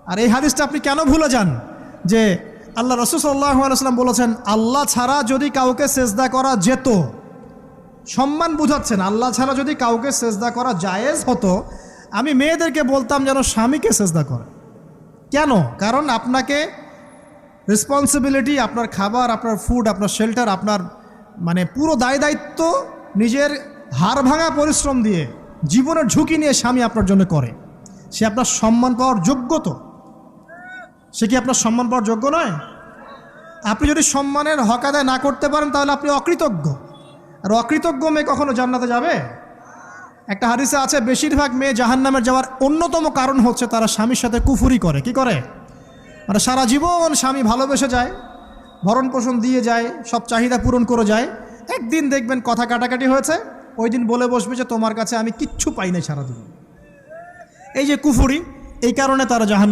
আর এই হাদিসটা আপনি কেন ভুলে যান যে আল্লাহ রাসূল সাল্লাল্লাহু আলাইহি ওয়াসাল্লাম বলেছেন আল্লাহ ছাড়া যদি কাউকে সেজদা করা যেত, সম্মান বুঝাচ্ছেন, আল্লাহ ছাড়া যদি কাউকে সেজদা করা জায়েজ হতো, আমি মেয়েদেরকে বলতাম যেন স্বামীকে সেজদা করে। কেন? কারণ আপনাকে রেসপন্সিবিলিটি, আপনার খাবার, আপনার ফুড, আপনার শেল্টার, আপনার মানে পুরো দায় দায়িত্ব নিজের হাড় ভাঙা পরিশ্রম দিয়ে, জীবনের ঝুঁকি নিয়ে স্বামী আপনার জন্য করে। সে আপনার সম্মান পাওয়ার যোগ্য তো? সে কি আপনার সম্মান পাওয়ার যোগ্য নয়? আপনি যদি সম্মানের হক আদায় না করতে পারেন তাহলে আপনি অকৃতজ্ঞ। আর অকৃতজ্ঞ মেয়ে কখনো জান্নাতে যাবে? একটা হাদিসে আছে বেশিরভাগ মেয়ে জাহান্নামের যাওয়ার অন্যতম কারণ হচ্ছে তারা স্বামীর সাথে কুফুরি করে। কি করে? মানে সারা জীবন স্বামী ভালোবেসে যায়, ভরণ পোষণ দিয়ে যায়, সব চাহিদা পূরণ করে যায়, একদিন দেখবেন কথা কাটাকাটি হয়েছে, ওই দিন বলে বসবে যে তোমার কাছে আমি কিচ্ছু পাই নাই সারা জীবন। এই যে কুফুরি, এই কারণে তারা জাহান্নামে